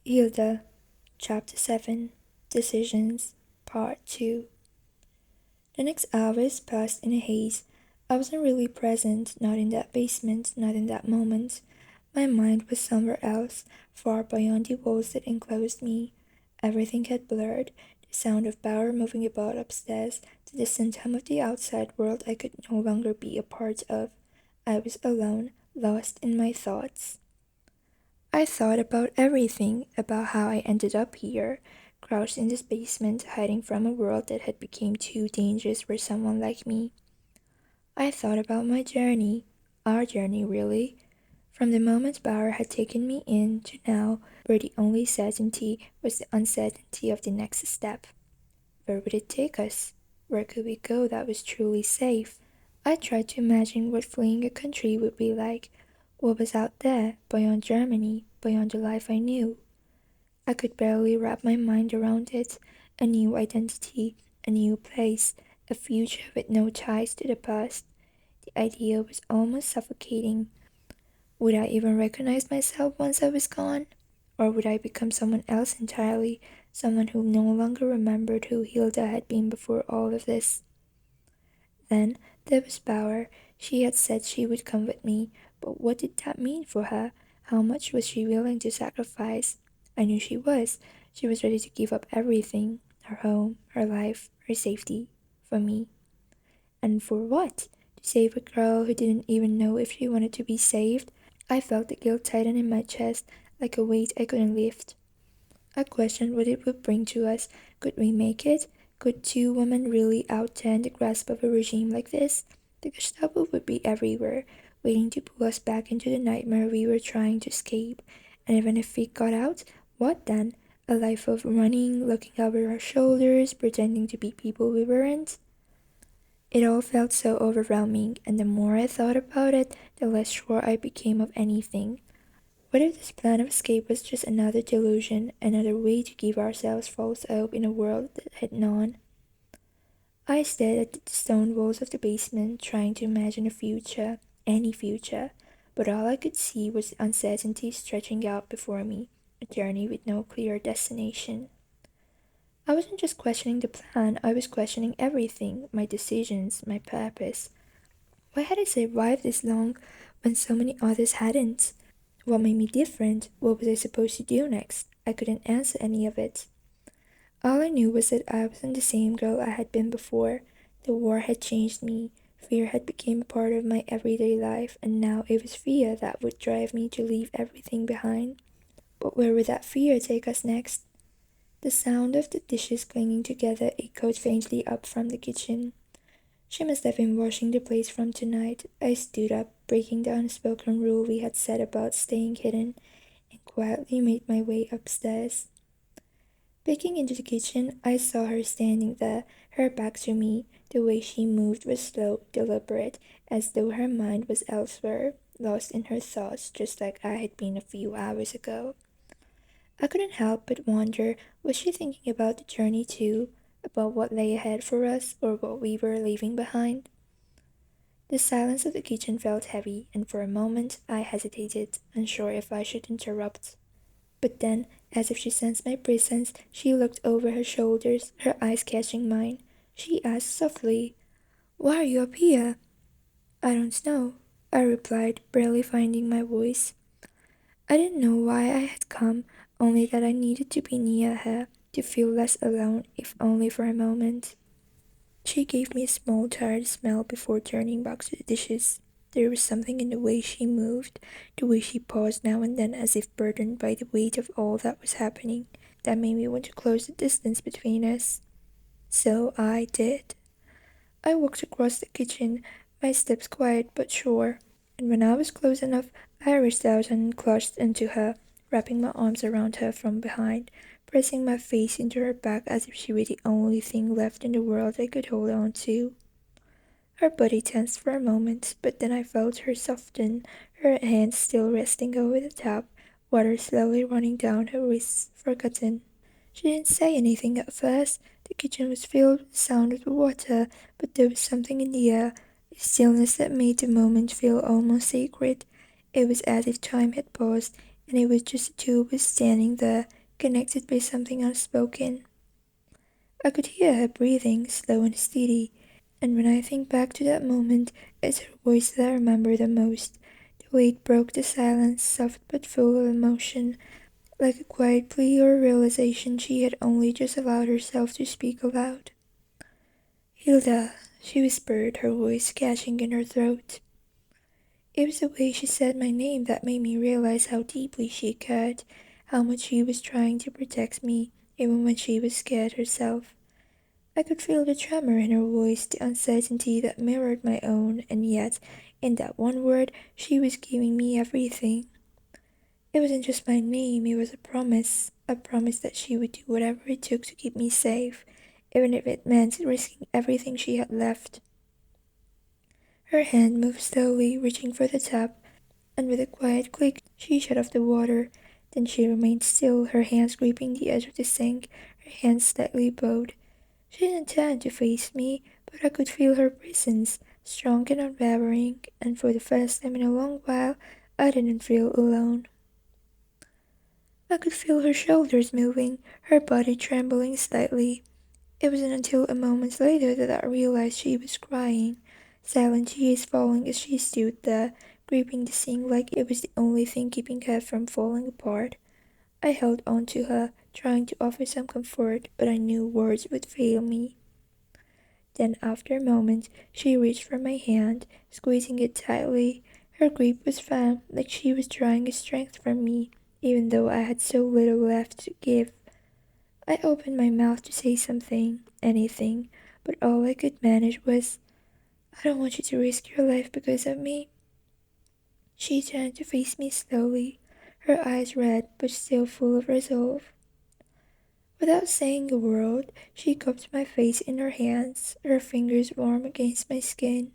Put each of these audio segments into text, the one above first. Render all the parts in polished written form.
Hilda, Chapter 7, Decisions, Part 2. The next hours passed in a haze. I wasn't really present, not in that basement, not in that moment. My mind was somewhere else, far beyond the walls that enclosed me. Everything had blurred. The sound of Bauer moving about upstairs, the distant hum of the outside world I could no longer be a part of. I was alone, lost in my thoughts. I thought about everything, about how I ended up here, crouched in this basement, hiding from a world that had become too dangerous for someone like me. I thought about my journey, our journey really, from the moment Bauer had taken me in to now, where the only certainty was the uncertainty of the next step. Where would it take us? Where could we go that was truly safe? I tried to imagine what fleeing a country would be like, what was out there, beyond Germany, beyond the life I knew. I could barely wrap my mind around it. A new identity, a new place, a future with no ties to the past. The idea was almost suffocating. Would I even recognize myself once I was gone? Or would I become someone else entirely, someone who no longer remembered who Hilda had been before all of this? Then there was Bauer. She had said she would come with me, but what did that mean for her? How much was she willing to sacrifice? I knew she was. She was ready to give up everything, her home, her life, her safety, for me. And for what? To save a girl who didn't even know if she wanted to be saved? I felt the guilt tighten in my chest, like a weight I couldn't lift. I questioned what it would bring to us. Could we make it? Could two women really outstand the grasp of a regime like this? The Gestapo would be everywhere, waiting to pull us back into the nightmare we were trying to escape. And even if we got out, what then? A life of running, looking over our shoulders, pretending to be people we weren't? It all felt so overwhelming, and the more I thought about it, the less sure I became of anything. What if this plan of escape was just another delusion, another way to give ourselves false hope in a world that had none? I stared at the stone walls of the basement, trying to imagine a future, any future, but all I could see was the uncertainty stretching out before me, a journey with no clear destination. I wasn't just questioning the plan, I was questioning everything, my decisions, my purpose. Why had I survived this long when so many others hadn't? What made me different? What was I supposed to do next? I couldn't answer any of it. All I knew was that I wasn't the same girl I had been before. The war had changed me. Fear had become a part of my everyday life, and now it was fear that would drive me to leave everything behind. But where would that fear take us next? The sound of the dishes clanging together echoed faintly up from the kitchen. She must have been washing the plates from tonight. I stood up, breaking the unspoken rule we had set about staying hidden, and quietly made my way upstairs. Peeking into the kitchen, I saw her standing there, her back to me. The way she moved was slow, deliberate, as though her mind was elsewhere, lost in her thoughts, just like I had been a few hours ago. I couldn't help but wonder, was she thinking about the journey too? About what lay ahead for us, or what we were leaving behind? The silence of the kitchen felt heavy, and for a moment I hesitated, unsure if I should interrupt. But then, as if she sensed my presence, she looked over her shoulders, her eyes catching mine. She asked softly, "Why are you up here?" "I don't know," I replied, barely finding my voice. I didn't know why I had come, only that I needed to be near her, to feel less alone, if only for a moment. She gave me a small, tired smile before turning back to the dishes. There was something in the way she moved, the way she paused now and then as if burdened by the weight of all that was happening, that made me want to close the distance between us. So I did. I walked across the kitchen, my steps quiet but sure, and when I was close enough, I reached out and clutched into her, wrapping my arms around her from behind, pressing my face into her back as if she were the only thing left in the world I could hold on to. Her body tensed for a moment, but then I felt her soften, her hands still resting over the tap, water slowly running down her wrists, forgotten. She didn't say anything at first. The kitchen was filled with the sound of the water, but there was something in the air, a stillness that made the moment feel almost sacred. It was as if time had paused, and it was just the two of us standing there, connected by something unspoken. I could hear her breathing, slow and steady, and when I think back to that moment, it's her voice that I remember the most. The way it broke the silence, soft but full of emotion, like a quiet plea or realization she had only just allowed herself to speak aloud. "Hilda," she whispered, her voice catching in her throat. It was the way she said my name that made me realize how deeply she cared, how much she was trying to protect me, even when she was scared herself. I could feel the tremor in her voice, the uncertainty that mirrored my own, and yet, in that one word, she was giving me everything. It wasn't just my name, it was a promise that she would do whatever it took to keep me safe, even if it meant risking everything she had left. Her hand moved slowly, reaching for the tap, and with a quiet click, she shut off the water. Then she remained still, her hands gripping the edge of the sink, her hands slightly bowed. She didn't turn to face me, but I could feel her presence, strong and unwavering, and for the first time in a long while, I didn't feel alone. I could feel her shoulders moving, her body trembling slightly. It wasn't until a moment later that I realized she was crying, silent tears falling as she stood there, gripping the sink like it was the only thing keeping her from falling apart. I held on to her, trying to offer some comfort, but I knew words would fail me. Then, after a moment, she reached for my hand, squeezing it tightly. Her grip was firm, like she was drawing a strength from me, even though I had so little left to give. I opened my mouth to say something, anything, but all I could manage was, "I don't want you to risk your life because of me." She turned to face me slowly, her eyes red but still full of resolve. Without saying a word, she cupped my face in her hands, her fingers warm against my skin.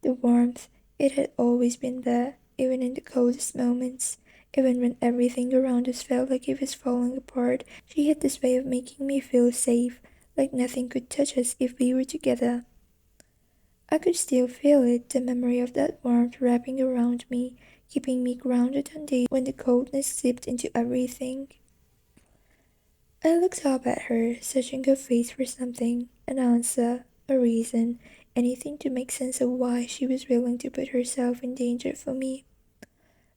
The warmth, it had always been there, even in the coldest moments, even when everything around us felt like it was falling apart. She had this way of making me feel safe, like nothing could touch us if we were together. I could still feel it, the memory of that warmth wrapping around me, keeping me grounded on days when the coldness seeped into everything. I looked up at her, searching her face for something, an answer, a reason, anything to make sense of why she was willing to put herself in danger for me.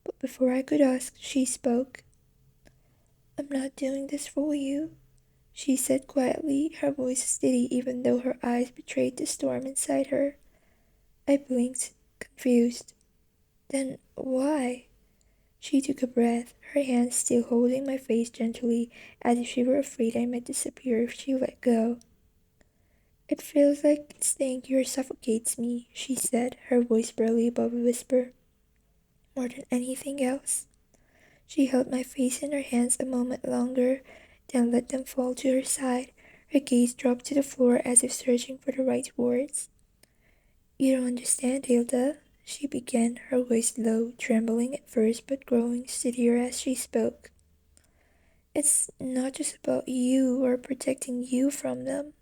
But before I could ask, she spoke. "I'm not doing this for you," she said quietly, her voice steady even though her eyes betrayed the storm inside her. I blinked, confused. "Then why?" She took a breath, her hands still holding my face gently, as if she were afraid I might disappear if she let go. "It feels like staying here suffocates me," she said, her voice barely above a whisper. "More than anything else." She held my face in her hands a moment longer, then let them fall to her side. Her gaze dropped to the floor as if searching for the right words. "You don't understand, Hilda," she began, her voice low, trembling at first but growing steadier as she spoke. "It's not just about you or protecting you from them.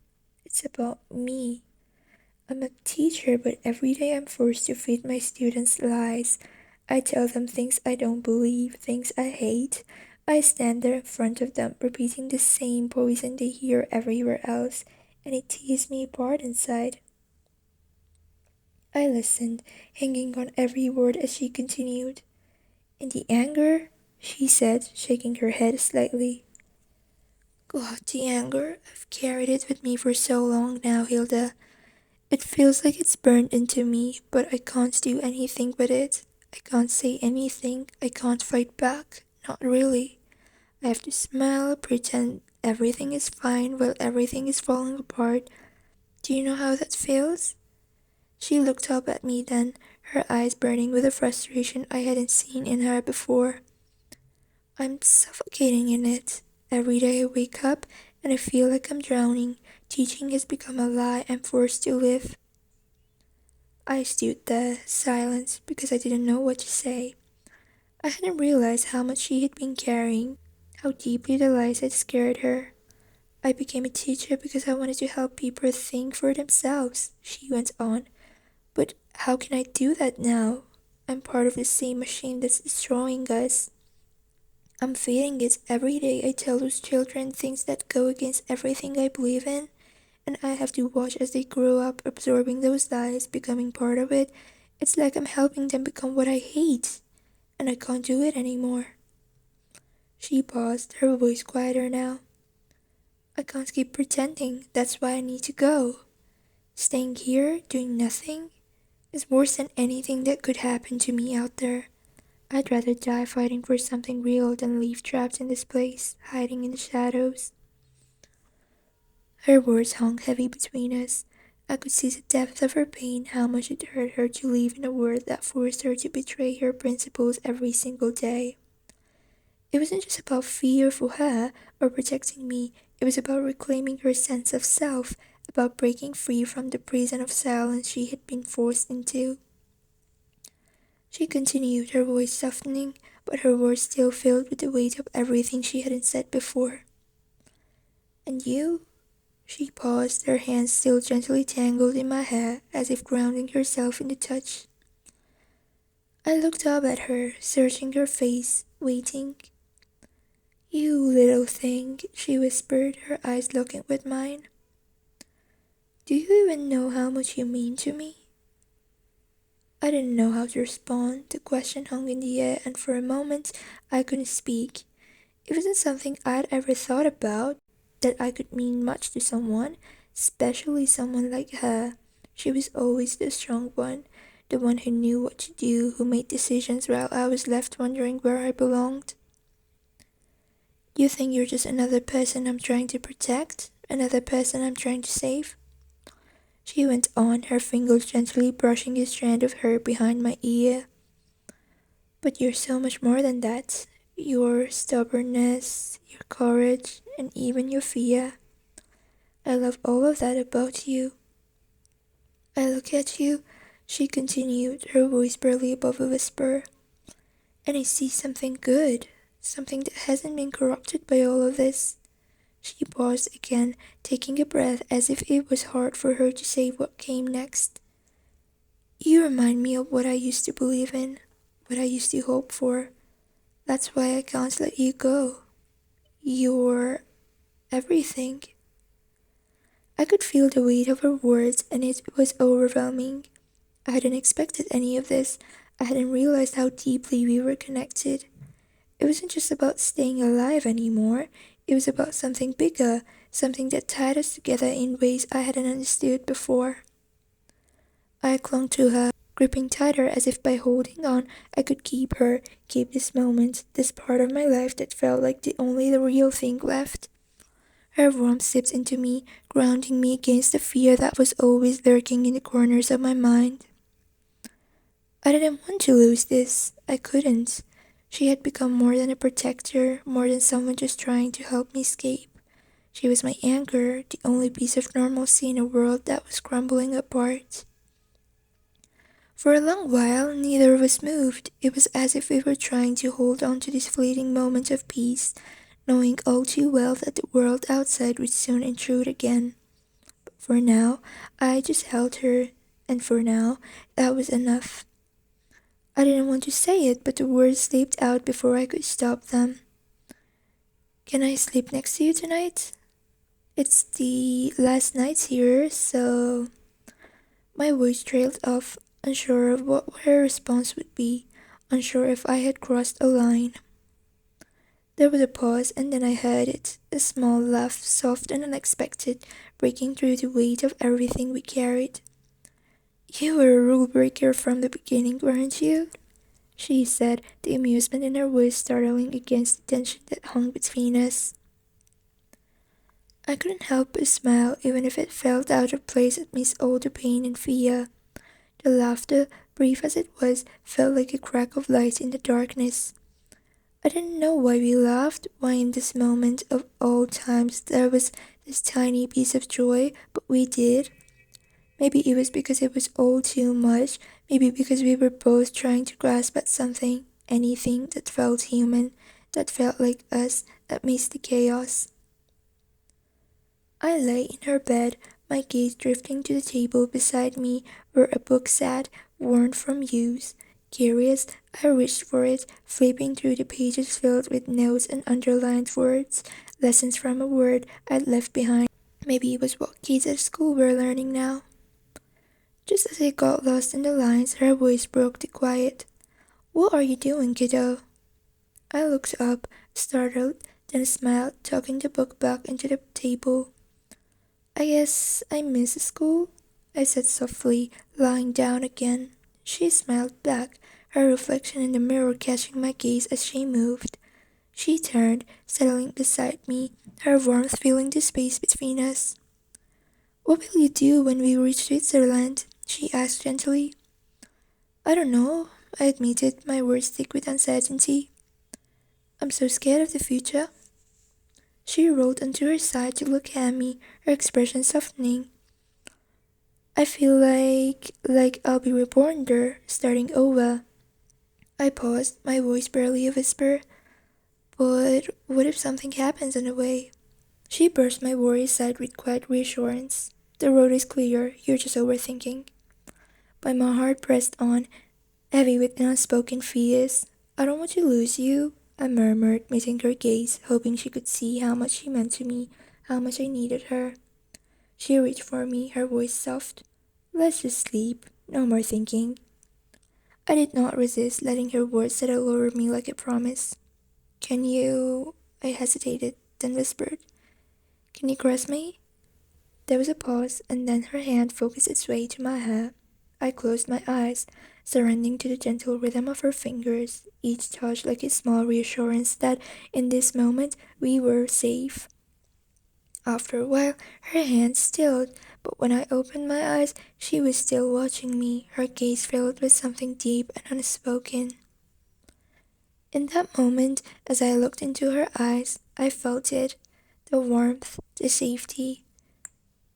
It's about me. I'm a teacher, but every day I'm forced to feed my students lies. I tell them things I don't believe, things I hate. I stand there in front of them, repeating the same poison they hear everywhere else, and it tears me apart inside." I listened, hanging on every word as she continued. "In the anger," she said, shaking her head slightly. "God, the anger. I've carried it with me for so long now, Hilda. It feels like it's burned into me, but I can't do anything with it. I can't say anything. I can't fight back. Not really. I have to smile, pretend everything is fine while everything is falling apart. Do you know how that feels?" She looked up at me then, her eyes burning with a frustration I hadn't seen in her before. "I'm suffocating in it. Every day I wake up and I feel like I'm drowning. Teaching has become a lie I'm forced to live." I stood there, silent, because I didn't know what to say. I hadn't realized how much she had been carrying, how deeply the lies had scared her. "I became a teacher because I wanted to help people think for themselves," she went on. "But how can I do that now? I'm part of the same machine that's destroying us." I'm feeling it every day. I tell those children things that go against everything I believe in, and I have to watch as they grow up, absorbing those lies, becoming part of it. It's like I'm helping them become what I hate, and I can't do it anymore. She paused, her voice quieter now. I can't keep pretending, that's why I need to go. Staying here, doing nothing, is worse than anything that could happen to me out there. I'd rather die fighting for something real than leave trapped in this place, hiding in the shadows. Her words hung heavy between us. I could see the depth of her pain, how much it hurt her to live in a world that forced her to betray her principles every single day. It wasn't just about fear for her or protecting me, it was about reclaiming her sense of self, about breaking free from the prison of silence she had been forced into. She continued, her voice softening, but her words still filled with the weight of everything she hadn't said before. And you? She paused, her hands still gently tangled in my hair, as if grounding herself in the touch. I looked up at her, searching her face, waiting. You little thing, she whispered, her eyes looking with mine. Do you even know how much you mean to me? I didn't know how to respond. The question hung in the air, and for a moment I couldn't speak. It wasn't something I'd ever thought about, that I could mean much to someone, especially someone like her. She was always the strong one, the one who knew what to do, who made decisions while I was left wondering where I belonged. You think you're just another person I'm trying to protect? Another person I'm trying to save? She went on, her fingers gently brushing a strand of hair behind my ear. But you're so much more than that. Your stubbornness, your courage, and even your fear. I love all of that about you. I look at you, she continued, her voice barely above a whisper, and I see something good, something that hasn't been corrupted by all of this. She paused again, taking a breath as if it was hard for her to say what came next. You remind me of what I used to believe in, what I used to hope for. That's why I can't let you go. You're everything. I could feel the weight of her words, and it was overwhelming. I hadn't expected any of this. I hadn't realized how deeply we were connected. It wasn't just about staying alive anymore. It was about something bigger, something that tied us together in ways I hadn't understood before. I clung to her, gripping tighter as if by holding on I could keep her, keep this moment, this part of my life that felt like the real thing left. Her warmth sipped into me, grounding me against the fear that was always lurking in the corners of my mind. I didn't want to lose this. I couldn't. She had become more than a protector, more than someone just trying to help me escape. She was my anchor, the only piece of normalcy in a world that was crumbling apart. For a long while, neither of us moved. It was as if we were trying to hold on to this fleeting moment of peace, knowing all too well that the world outside would soon intrude again. But for now, I just held her, and for now, that was enough. I didn't want to say it, but the words slipped out before I could stop them. Can I sleep next to you tonight? It's the last night here, so... My voice trailed off, unsure of what her response would be, unsure if I had crossed a line. There was a pause, and then I heard it, a small laugh, soft and unexpected, breaking through the weight of everything we carried. You were a rule breaker from the beginning, weren't you? She said, the amusement in her voice startling against the tension that hung between us. I couldn't help but smile, even if it felt out of place amidst all the pain and fear. The laughter, brief as it was, felt like a crack of light in the darkness. I didn't know why we laughed, why in this moment of all times there was this tiny piece of joy, but we did. Maybe it was because it was all too much, maybe because we were both trying to grasp at something, anything that felt human, that felt like us, amidst the chaos. I lay in her bed, my gaze drifting to the table beside me where a book sat, worn from use. Curious, I reached for it, flipping through the pages filled with notes and underlined words, lessons from a word I'd left behind. Maybe it was what kids at school were learning now. Just as I got lost in the lines, her voice broke the quiet. "What are you doing, kiddo?" I looked up, startled, then smiled, tucking the book back into the table. "I guess I miss school," I said softly, lying down again. She smiled back, her reflection in the mirror catching my gaze as she moved. She turned, settling beside me, her warmth filling the space between us. "What will you do when we reach Switzerland?" she asked gently. "I don't know," I admitted, my words thick with uncertainty. "I'm so scared of the future." She rolled onto her side to look at me, her expression softening. "I feel like I'll be reborn there, starting over." I paused, my voice barely a whisper. "But what if something happens on the way?" She brushed my worry aside with quiet reassurance. "The road is clear, you're just overthinking." But my heart pressed on, heavy with unspoken fears. "I don't want to lose you," I murmured, meeting her gaze, hoping she could see how much she meant to me, how much I needed her. She reached for me, her voice soft. "Let's just sleep, no more thinking." I did not resist, letting her words settle over me like a promise. "Can you—" I hesitated, then whispered. "Can you caress me?" There was a pause, and then her hand focused its way to my hair. I closed my eyes, surrendering to the gentle rhythm of her fingers, each touch like a small reassurance that, in this moment, we were safe. After a while, her hand stilled, but when I opened my eyes, she was still watching me, her gaze filled with something deep and unspoken. In that moment, as I looked into her eyes, I felt it, the warmth, the safety.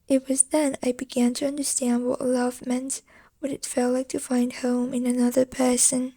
It was then I began to understand what love meant, what it felt like to find home in another person.